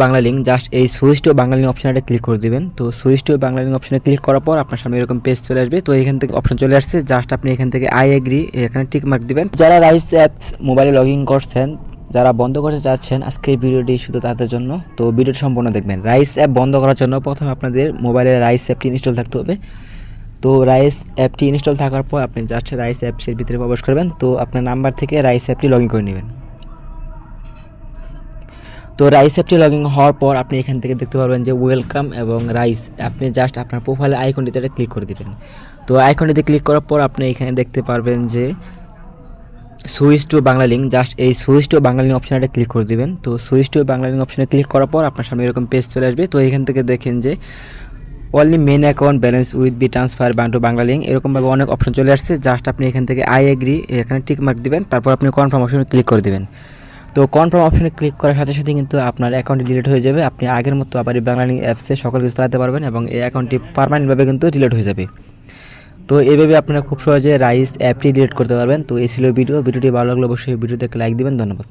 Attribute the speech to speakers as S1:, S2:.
S1: Bangla link just এই switch to Bangla link অপশনটা click করে দিবেন। তো সুইচ টু বাংলা লিঙ্ক অপশনে ক্লিক করার পর আপনার সামনে এরকম পেজ চলে আসবে। তো এখান থেকে অপশন চলে আসছে, জাস্ট আপনি এখান থেকে আই এগ্রি এখানে টিক মার্ক দিবেন। যারা রাইস অ্যাপস মোবাইলে লগ ইন করছেন, যারা বন্ধ করতে চাচ্ছেন, আজকের ভিডিওটি শুধু তাদের জন্য। তো ভিডিওটি সম্পূর্ণ দেখবেন। রাইস অ্যাপ বন্ধ করার জন্য প্রথমে আপনাদের মোবাইলে রাইস অ্যাপটি ইনস্টল থাকতে হবে। তো রাইস অ্যাপটি ইনস্টল থাকার পর আপনি জাস্ট রাইস অ্যাপসের ভিতরে প্রবেশ করবেন। তো আপনার নাম্বার থেকে রাইস অ্যাপটি লগ ইন করে নেবেন। তো রাইস অ্যাপটি লগ ইন হওয়ার পর আপনি এখান থেকে দেখতে পারবেন যে ওয়েলকাম এবং রাইস। আপনি জাস্ট আপনার প্রোফাইলে আইকনটিতে ক্লিক করে দেবেন। তো আইকনটিতে ক্লিক করার পর আপনি এখানে দেখতে পারবেন যে switch to Bangla link, just এই সুইচ টু বাংলা লিঙ্ক অপশনটা ক্লিক করে দিবেন। তো সুইচ টু বাংলা লিঙ্ক অপশনে ক্লিক করার পর আপনার সামনে এরকম পেজ চলে আসবে। তো এখান থেকে দেখেন যে only main account balance with B transfer to Bangla link, এরকমভাবে অনেক অপশন চলে আসছে। জাস্ট আপনি এখান থেকে আই এগ্রি এখানে টিক মার্ক দিবেন, তারপর আপনি কনফার্ম অপশনে ক্লিক করে দেবেন। তো কনফার্ম অপশনে ক্লিক করার সাথে সাথে কিন্তু আপনার অ্যাকাউন্টটি ডিলিট হয়ে যাবে। আপনি আগের মতো আবার এই বাংলা লিঙ্ক অ্যাপসে সকল কিছু চালাতে পারবেন এবং এই অ্যাকাউন্টটি পার্মানেন্টভাবে কিন্তু ডিলিট হয়ে যাবে। তো এইভাবে আপনারা খুব সহজে রাইস অ্যাপটি ডিলিট করতে পারবেন। তো এই ছিল ভিডিওটি ভালো লাগলে অবশ্যই ভিডিওতে লাইক দিবেন। ধন্যবাদ।